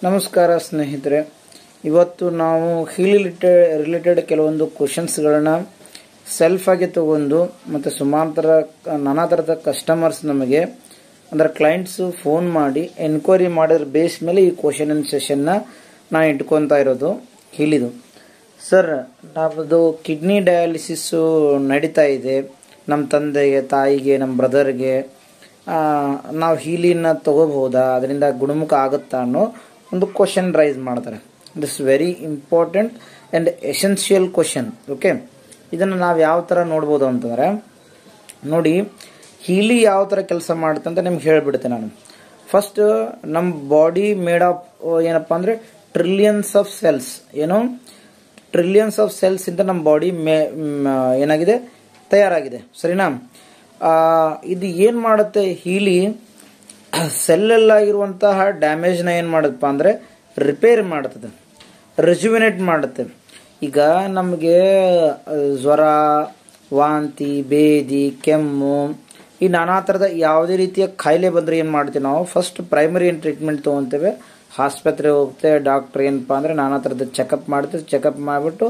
ನಮಸ್ಕಾರ ಸ್ನೇಹಿತರೆ, ಇವತ್ತು ನಾವು ಹೀಲ್ ರಿಲೇಟೆಡ್ ಕೆಲವೊಂದು ಕ್ವಶನ್ಸ್ಗಳನ್ನ ಸೆಲ್ಫ್ ಆಗಿ ತಗೊಂಡು ಮತ್ತು ನಾನಾ ಥರದ ಕಸ್ಟಮರ್ಸ್ ನಮಗೆ ಅಂದ್ರೆ ಕ್ಲೈಂಟ್ಸ್ ಫೋನ್ ಮಾಡಿ ಎನ್ಕ್ವೈರಿ ಮಾಡಿದ್ರ ಬೇಸ್ ಮೇಲೆ ಈ ಕ್ವಶನ್ ಅಂಡ್ ಸೆಷನ್ನ ನಾನು ಇಟ್ಕೊತಾ ಇರೋದು. ಹೀಲಿದು ಸರ್, ನಮ್ಮದು ಕಿಡ್ನಿ ಡಯಾಲಿಸಿಸ್ ನಡೀತಾ ಇದೆ. ನಮ್ಮ ತಂದೆಗೆ, ತಾಯಿಗೆ, ನಮ್ಮ ಬ್ರದರ್ಗೆ ನಾವು ಹೀಲಿನ ತಗೋಬಹುದಾ, ಅದರಿಂದ ಗುಣಮುಖ ಆಗುತ್ತಾ ಅನ್ನೋ ಒಂದು ಕ್ವಶನ್ ರೈಸ್ ಮಾಡ್ತಾರೆ. This very important and essential question. Okay, ಇದನ್ನು ನಾವು ಯಾವ ಥರ ನೋಡ್ಬೋದು ಅಂತಂದರೆ, ನೋಡಿ ಹೀಲಿ ಯಾವ ಥರ ಕೆಲಸ ಮಾಡುತ್ತೆ ಅಂತ ನಿಮ್ಗೆ ಹೇಳಿಬಿಡ್ತೆ ನಾನು. ಫಸ್ಟ್ ನಮ್ಮ ಬಾಡಿ ಮೇಡ್ ಆಫ್ ಏನಪ್ಪ ಅಂದರೆ ಟ್ರಿಲಿಯನ್ಸ್ ಆಫ್ ಸೆಲ್ಸ್. ಏನು ಟ್ರಿಲಿಯನ್ಸ್ ಆಫ್ ಸೆಲ್ಸ್ ಇಂದ ನಮ್ಮ ಬಾಡಿ ಏನಾಗಿದೆ, ತಯಾರಾಗಿದೆ. ಸರಿನಾ? ಇದು ಏನು ಮಾಡುತ್ತೆ, ಹೀಲಿ ಸೆಲ್ಲಲ್ಲಾಗಿರುವಂತಹ ಡ್ಯಾಮೇಜ್ನ ಏನು ಮಾಡುತ್ತಪ್ಪ ಅಂದರೆ ರಿಪೇರ್ ಮಾಡುತ್ತದೆ, ರೆಜುವಿನೇಟ್ ಮಾಡುತ್ತೆ. ಈಗ ನಮಗೆ ಜ್ವರ, ವಾಂತಿ, ಬೇದಿ, ಕೆಮ್ಮು, ಈ ನಾನಾ ಥರದ ಯಾವುದೇ ರೀತಿಯ ಕಾಯಿಲೆ ಬಂದರೆ ಏನು ಮಾಡ್ತೀವಿ ನಾವು, ಫಸ್ಟ್ ಪ್ರೈಮರಿ ಏನು ಟ್ರೀಟ್ಮೆಂಟ್ ತೊಗೊತೇವೆ, ಆಸ್ಪತ್ರೆಗೆ ಹೋಗ್ತೇವೆ. ಡಾಕ್ಟ್ರ್ ಏನಪ್ಪ ಅಂದರೆ ನಾನಾ ಥರದ ಚೆಕಪ್ ಮಾಡ್ತೇವೆ. ಚೆಕಪ್ ಮಾಡಿಬಿಟ್ಟು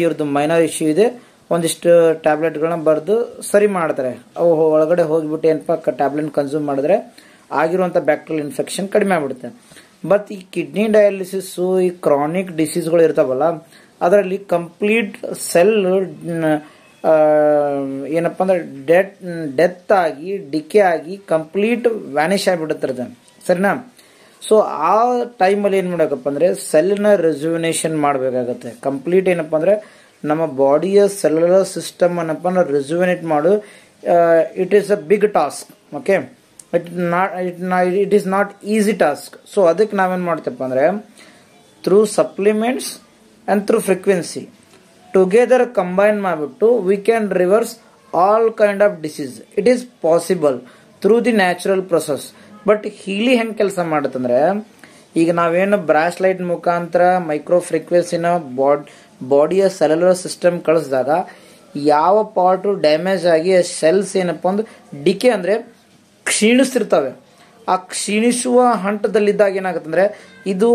ಇವ್ರದ್ದು ಮೈನರ್ ಇಶ್ಯೂ ಇದೆ, ಒಂದಿಷ್ಟು ಟ್ಯಾಬ್ಲೆಟ್ಗಳನ್ನ ಬರೆದು ಸರಿ ಮಾಡ್ತಾರೆ. ಅವು ಒಳಗಡೆ ಹೋಗಿಬಿಟ್ಟು ಏನಪ್ಪ ಟ್ಯಾಬ್ಲೆಟ್ ಕನ್ಸ್ಯೂಮ್ ಮಾಡಿದ್ರೆ ಆಗಿರುವಂಥ ಬ್ಯಾಕ್ಟೀರಿಯಲ್ ಇನ್ಫೆಕ್ಷನ್ ಕಡಿಮೆ ಆಗ್ಬಿಡುತ್ತೆ. ಬಟ್ ಈ ಕಿಡ್ನಿ ಡಯಾಲಿಸಿಸ್ಸು, ಈ ಕ್ರಾನಿಕ್ ಡಿಸೀಸ್ಗಳು ಇರ್ತಾವಲ್ಲ, ಅದರಲ್ಲಿ ಕಂಪ್ಲೀಟ್ ಸೆಲ್ ಏನಪ್ಪ ಅಂದ್ರೆ ಡೆತ್ ಆಗಿ, ಡಿಕೆ ಆಗಿ, ಕಂಪ್ಲೀಟ್ ವ್ಯಾನಿಷ್ ಆಗಿಬಿಡುತ್ತಿರುತ್ತೆ. ಸರಿನಾ? ಆ ಟೈಮಲ್ಲಿ ಏನು ಮಾಡಬೇಕಪ್ಪ ಅಂದರೆ ಸೆಲ್ನ ರೆಜುವಿನೇಷನ್ ಮಾಡಬೇಕಾಗತ್ತೆ. ಕಂಪ್ಲೀಟ್ ಏನಪ್ಪ ಅಂದರೆ ನಮ್ಮ ಬಾಡಿಯ ಸೆಲ್ಯುಲರ್ ಸಿಸ್ಟಮ್ ಏನಪ್ಪ ಅಂದ್ರೆ ರೆಜುವಿನೇಟ್ ಮಾಡು. It is a big task. Okay, it is not easy task. ಅದಕ್ಕೆ ನಾವೇನು ಮಾಡ್ತೇವಪ್ಪ ಅಂದರೆ through supplements and through frequency together combine ಮಾಡಿಬಿಟ್ಟು we can reverse all kind of disease. It is possible through the natural process. But Healy ಹೆಂಗೆ ಕೆಲಸ ಮಾಡುತ್ತಂದ್ರೆ, ಈಗ ನಾವೇನು ಬ್ರಾಸ್ಲೈಟ್ ಮುಖಾಂತರ ಮೈಕ್ರೋ ಫ್ರೀಕ್ವೆನ್ಸಿನ ಬಾಡಿಯ ಸೆಲ್ಯುಲರ್ ಸಿಸ್ಟಮ್ ಕಳಿಸಿದಾಗ ಯಾವ ಪಾರ್ಟು ಡ್ಯಾಮೇಜ್ ಆಗಿ ಸೆಲ್ಸ್ ಏನಪ್ಪ ಅಂದ್ರೆ ಡಿಕೆ ಅಂದರೆ ಕ್ಷೀಣಿಸ್ತಿರ್ತವೆ. ಆ ಕ್ಷೀಣಿಸುವ ಹಂತದಲ್ಲಿದ್ದಾಗ ಏನಾಗುತ್ತಂದ್ರೆ ಇದು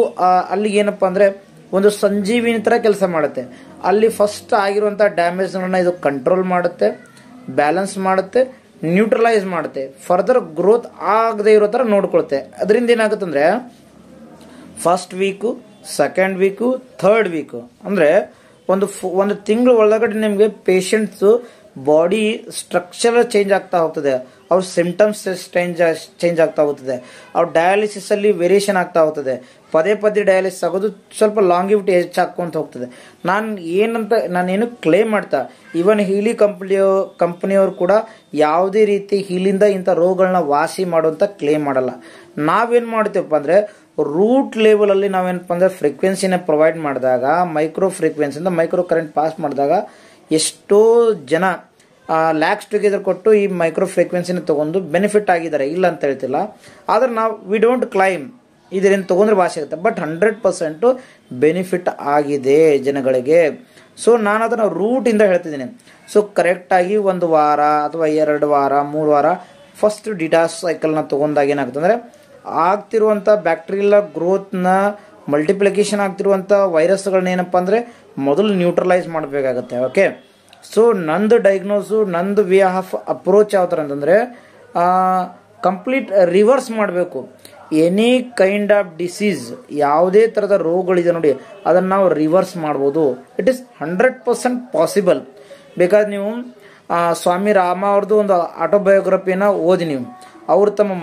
ಅಲ್ಲಿ ಏನಪ್ಪ ಅಂದರೆ ಒಂದು ಸಂಜೀವಿನಿ ಥರ ಕೆಲಸ ಮಾಡುತ್ತೆ. ಅಲ್ಲಿ ಫಸ್ಟ್ ಆಗಿರುವಂಥ ಡ್ಯಾಮೇಜ್ಗಳನ್ನ ಇದು ಕಂಟ್ರೋಲ್ ಮಾಡುತ್ತೆ, ಬ್ಯಾಲೆನ್ಸ್ ಮಾಡುತ್ತೆ, ನ್ಯೂಟ್ರಲೈಸ್ ಮಾಡುತ್ತೆ, ಫರ್ದರ್ ಗ್ರೋತ್ ಆಗದೆ ಇರೋ ಥರ ನೋಡ್ಕೊಳುತ್ತೆ. ಅದರಿಂದ ಏನಾಗುತ್ತಂದ್ರೆ first week, second week, third week ಅಂದರೆ ಒಂದು ತಿಂಗಳ ಒಳಗಡೆ ನಿಮಗೆ ಪೇಷಂಟ್ಸು ಬಾಡಿ ಸ್ಟ್ರಕ್ಚರ್ ಚೇಂಜ್ ಆಗ್ತಾ ಹೋಗ್ತದೆ, ಅವ್ರ ಸಿಂಪ್ಟಮ್ಸ್ ಚೇಂಜ್ ಆಗ್ತಾ ಹೋಗ್ತದೆ, ಅವ್ರ ಡಯಾಲಿಸಿಸ್ ಅಲ್ಲಿ ವೇರಿಯೇಷನ್ ಆಗ್ತಾ ಹೋಗ್ತದೆ. ಪದೇ ಪದೇ ಡಯಾಲಿಸಿಸ್ ಆಗೋದು ಸ್ವಲ್ಪ ಲಾಂಗಿವಿಟಿ ಹೆಚ್ಚಾಗ್ಕೊಂತ ಹೋಗ್ತದೆ. ನಾನೇನು ಕ್ಲೇಮ್ ಮಾಡ್ತಾ, ಈವನ್ ಹೀಲಿ ಕಂಪನಿಯವರು ಕೂಡ ಯಾವುದೇ ರೀತಿ ಹೀಲಿಂದ ಇಂಥ ರೋಗಗಳನ್ನ ವಾಸಿ ಮಾಡುವಂತ ಕ್ಲೇಮ್ ಮಾಡಲ್ಲ. ನಾವೇನು ಮಾಡ್ತೀವಪ್ಪ ಅಂದರೆ ರೂಟ್ ಲೆವೆಲ್ ಅಲ್ಲಿ ನಾವೇನಪ್ಪ ಅಂದ್ರೆ ಫ್ರೀಕ್ವೆನ್ಸಿನ ಪ್ರೊವೈಡ್ ಮಾಡಿದಾಗ, ಮೈಕ್ರೋ ಫ್ರೀಕ್ವೆನ್ಸಿಯಿಂದ ಮೈಕ್ರೋ ಕರೆಂಟ್ ಪಾಸ್ ಮಾಡಿದಾಗ ಎಷ್ಟೋ ಜನ ಲ್ಯಾಕ್ಸ್ ಟುಗೆದರ್ ಕೊಟ್ಟು ಈ ಮೈಕ್ರೋ ಫ್ರೀಕ್ವೆನ್ಸಿನ ತಗೊಂಡು ಬೆನಿಫಿಟ್ ಆಗಿದ್ದಾರೆ, ಇಲ್ಲ ಅಂತ ಹೇಳ್ತಿಲ್ಲ. ಆದ್ರೆ ನಾವು ವಿ ಡೋಂಟ್ ಕ್ಲೈಮ್ ಇದರಿಂದ ತಗೊಂಡ್ರೆ ಭಾಷೆ ಆಗುತ್ತೆ. ಬಟ್ 100% ಬೆನಿಫಿಟ್ ಆಗಿದೆ ಜನಗಳಿಗೆ. ನಾನು ಅದನ್ನು ರೂಟಿಂದ ಹೇಳ್ತಿದ್ದೀನಿ. ಕರೆಕ್ಟಾಗಿ 1 ವಾರ ಅಥವಾ 2 ವಾರ 3 ವಾರ ಫಸ್ಟ್ ಡಿಟಾಸ್ ಸೈಕಲ್ನ ತಗೊಂಡಾಗ ಏನಾಗುತ್ತೆ ಅಂದರೆ ಆಗ್ತಿರುವಂಥ ಬ್ಯಾಕ್ಟೀರಿಯಲ್ ಗ್ರೋತ್ನ ಮಲ್ಟಿಪ್ಲಿಕೇಶನ್ ಆಗ್ತಿರುವಂಥ ವೈರಸ್ಗಳನ್ನ ಏನಪ್ಪ ಅಂದರೆ ಮೊದಲು ನ್ಯೂಟ್ರಲೈಸ್ ಮಾಡಬೇಕಾಗತ್ತೆ. ಓಕೆ, ನಂದು ಡಯಾಗ್ನೋಸು, ನಂದು ವೇ ಆಫ್ ಅಪ್ರೋಚ್ ಯಾವ ಥರ ಅಂತಂದರೆ ಕಂಪ್ಲೀಟ್ ರಿವರ್ಸ್ ಮಾಡಬೇಕು. ಎನಿ ಕೈಂಡ್ ಆಫ್ ಡಿಸೀಸ್, ಯಾವುದೇ ಥರದ ರೋಗಗಳಿದೆ ನೋಡಿ, ಅದನ್ನು ನಾವು ರಿವರ್ಸ್ ಮಾಡ್ಬೋದು. It is 100% possible. ಬೇಕಾದ್ರೆ ನೀವು ಸ್ವಾಮಿ ರಾಮ ಅವ್ರದ್ದು ಒಂದು ಆಟೋಬಯೋಗ್ರಫಿನ ಓದಿ ನೀವು. ಅವರು ತಮ್ಮ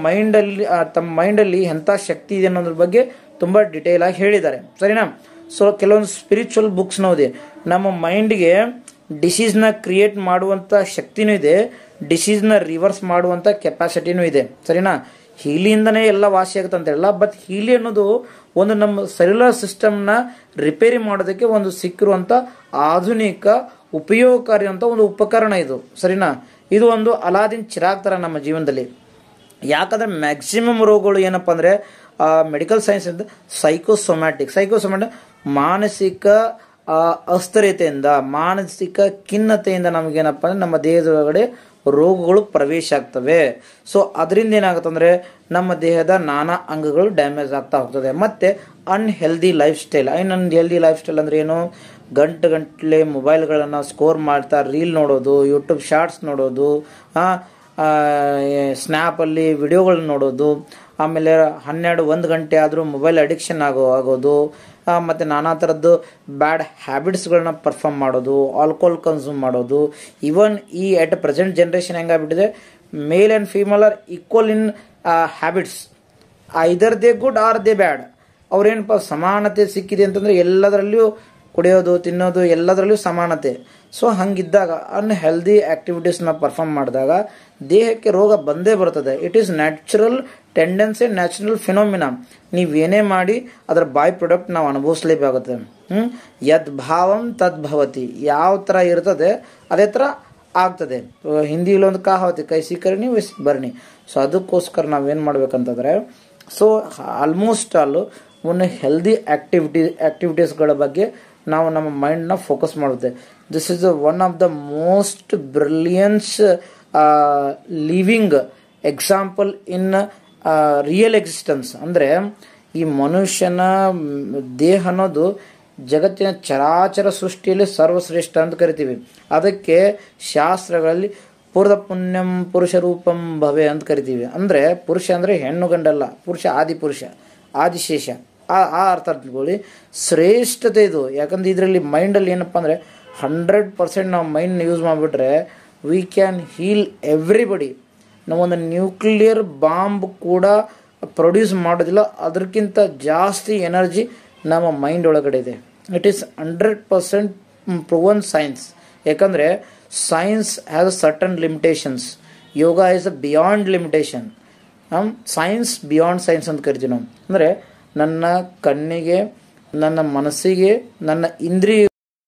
ಮೈಂಡಲ್ಲಿ ಎಂಥ ಶಕ್ತಿ ಇದೆ ಅನ್ನೋದ್ರ ಬಗ್ಗೆ ತುಂಬ ಡಿಟೇಲ್ ಆಗಿ ಹೇಳಿದ್ದಾರೆ. ಸರಿನಾ? ಕೆಲವೊಂದು ಸ್ಪಿರಿಚುವಲ್ ಬುಕ್ಸ್ನ ಓದಿ. ನಮ್ಮ ಮೈಂಡ್ಗೆ ಡಿಸೀಸ್ನ ಕ್ರಿಯೇಟ್ ಮಾಡುವಂಥ ಶಕ್ತಿನೂ ಇದೆ, ಡಿಸೀಸ್ನ ರಿವರ್ಸ್ ಮಾಡುವಂಥ ಕೆಪಾಸಿಟಿನೂ ಇದೆ. ಸರಿನಾ? ಹೀಲಿಯಿಂದನೇ ಎಲ್ಲ ವಾಸಿ ಆಗುತ್ತೆ ಅಂತ ಹೇಳಲ್ಲ, ಬಟ್ ಹೀಲಿ ಅನ್ನೋದು ಒಂದು ನಮ್ಮ ಸೆಲ್ಯುಲರ್ ಸಿಸ್ಟಮ್ನ ರಿಪೇರಿ ಮಾಡೋದಕ್ಕೆ ಒಂದು ಸಿಕ್ಕಿರುವಂಥ ಆಧುನಿಕ ಉಪಯೋಗಕಾರಿ ಅಂತ ಒಂದು ಉಪಕರಣ ಇದು. ಸರಿನಾ? ಇದು ಒಂದು ಅಲಾದಿನ್ ಚಿರಾಗ್ ಥರ ನಮ್ಮ ಜೀವನದಲ್ಲಿ. ಯಾಕಂದರೆ ಮ್ಯಾಕ್ಸಿಮಮ್ ರೋಗಗಳು ಏನಪ್ಪ ಅಂದರೆ ಮೆಡಿಕಲ್ ಸೈನ್ಸ್ ಅಂತ ಸೈಕೋಸೊಮ್ಯಾಟಿಕ್ ಮಾನಸಿಕ ಅಸ್ಥಿರತೆಯಿಂದ, ಮಾನಸಿಕ ಖಿನ್ನತೆಯಿಂದ ನಮಗೇನಪ್ಪ ಅಂದರೆ ನಮ್ಮ ದೇಹದ ಒಳಗಡೆ ರೋಗಗಳು ಪ್ರವೇಶ ಆಗ್ತವೆ. ಸೊ ಅದರಿಂದ ಏನಾಗುತ್ತಂದರೆ ನಮ್ಮ ದೇಹದ ನಾನಾ ಅಂಗಗಳು ಡ್ಯಾಮೇಜ್ ಆಗ್ತಾ ಹೋಗ್ತದೆ. ಮತ್ತು unhealthy life style. Unhealthy life style ಅಂದರೆ ಏನು? ಗಂಟೆ ಮೊಬೈಲ್ಗಳನ್ನು ಸ್ಕೋರ್ ಮಾಡ್ತಾ ರೀಲ್ ನೋಡೋದು, ಯೂಟ್ಯೂಬ್ ಶಾರ್ಟ್ಸ್ ನೋಡೋದು, ಸ್ನ್ಯಾಪಲ್ಲಿ ವಿಡಿಯೋಗಳನ್ನ ನೋಡೋದು, ಆಮೇಲೆ 12-1 ಗಂಟೆ ಆದರೂ ಮೊಬೈಲ್ ಅಡಿಕ್ಷನ್ ಆಗೋದು, ಮತ್ತು ನಾನಾ ಥರದ್ದು ಬ್ಯಾಡ್ ಹ್ಯಾಬಿಟ್ಸ್ಗಳನ್ನ ಪರ್ಫಾರ್ಮ್ ಮಾಡೋದು, ಆಲ್ಕೋಹಾಲ್ ಕನ್ಸ್ಯೂಮ್ ಮಾಡೋದು. ಈವನ್ ಈ ಎಟ್ ಪ್ರೆಸೆಂಟ್ ಜನ್ರೇಷನ್ ಹೆಂಗಾಗ್ಬಿಟ್ಟಿದೆ, male and female are equal in habits. Either they good or they bad. ಅವ್ರೇನಪ್ಪ ಸಮಾನತೆ ಸಿಕ್ಕಿದೆ ಅಂತಂದರೆ ಎಲ್ಲದರಲ್ಲಿಯೂ ಕುಡಿಯೋದು, ತಿನ್ನೋದು, ಎಲ್ಲದರಲ್ಲಿಯೂ ಸಮಾನತೆ. ಸೊ ಹಂಗಿದ್ದಾಗ ಅನ್ಹೆಲ್ದಿ ಆ್ಯಕ್ಟಿವಿಟೀಸ್ನ ಪರ್ಫಾರ್ಮ್ ಮಾಡಿದಾಗ ದೇಹಕ್ಕೆ ರೋಗ ಬಂದೇ ಬರ್ತದೆ. It is natural tendency, natural phenomena. ನೀವೇನೇ ಮಾಡಿ ಅದರ ಬಾಯ್ ಪ್ರಾಡಕ್ಟ್ ನಾವು ಅನುಭವಿಸ್ಲೇಬೇಕಾಗುತ್ತೆ. ಯದ್ ಭಾವಂ ತದ್ಭವತಿ. ಯಾವ ಥರ ಇರ್ತದೆ ಅದೇ ಥರ ಆಗ್ತದೆ. ಹಿಂದಿಲಿ ಒಂದು ಕಹಾವತಿ, ಕೈಸಿ ಕರ್ಣಿ ವೈಸಿ ಬರ್ಣಿ. ಸೊ ಅದಕ್ಕೋಸ್ಕರ ನಾವೇನು ಮಾಡ್ಬೇಕಂತಂದರೆ, ಸೊ ಆಲ್ಮೋಸ್ಟ್ ಒಂದು ಹೆಲ್ದಿ ಆ್ಯಕ್ಟಿವಿಟೀಸ್ಗಳ ಬಗ್ಗೆ ನಾವು ನಮ್ಮ ಮೈಂಡ್ನ ಫೋಕಸ್ ಮಾಡುತ್ತೆ. This is one of the most brilliance living example in real existence. ಅಂದರೆ ಈ ಮನುಷ್ಯನ ದೇಹ ಅನ್ನೋದು ಜಗತ್ತಿನ ಚರಾಚರ ಸೃಷ್ಟಿಯಲ್ಲಿ ಸರ್ವಶ್ರೇಷ್ಠ ಅಂತ ಕರಿತೀವಿ. ಅದಕ್ಕೆ ಶಾಸ್ತ್ರಗಳಲ್ಲಿ ಪೂರ್ವ ಪುಣ್ಯಂ ಪುರುಷ ರೂಪಂ ಭವೆ ಅಂತ ಕರಿತೀವಿ. ಅಂದರೆ ಪುರುಷ ಅಂದರೆ ಹೆಣ್ಣು ಗಂಡಲ್ಲ, ಪುರುಷ ಆದಿಪುರುಷ, ಆದಿಶೇಷ. ಆ ಅರ್ಥ ಅರ್ಥಕೊಳ್ಳಿ. ಶ್ರೇಷ್ಠತೆ ಇದು. ಯಾಕಂದ್ರೆ ಇದರಲ್ಲಿ ಮೈಂಡಲ್ಲಿ ಏನಪ್ಪ ಅಂದರೆ 100% ನಾವು ಮೈಂಡ್ ಯೂಸ್ ಮಾಡಿಬಿಟ್ರೆ ವಿ ಕ್ಯಾನ್ ಹೀಲ್ ಎವ್ರಿಬಡಿ. ನಾವೊಂದು ನ್ಯೂಕ್ಲಿಯರ್ ಬಾಂಬ್ ಕೂಡ ಪ್ರೊಡ್ಯೂಸ್ ಮಾಡೋದಿಲ್ಲ, ಅದಕ್ಕಿಂತ ಜಾಸ್ತಿ ಎನರ್ಜಿ ನಮ್ಮ ಮೈಂಡ್ ಒಳಗಡೆ ಇದೆ. It is 100% proven science. ಯಾಕಂದರೆ science has a certain limitations. Yoga is a beyond limitation. Science beyond science ಅಂತ ಕರಿತೀವಿ ನಾವು. ಅಂದರೆ ನನ್ನ ಕಣ್ಣಿಗೆ, ನನ್ನ ಮನಸ್ಸಿಗೆ, ನನ್ನ ಇಂದ್ರಿಯ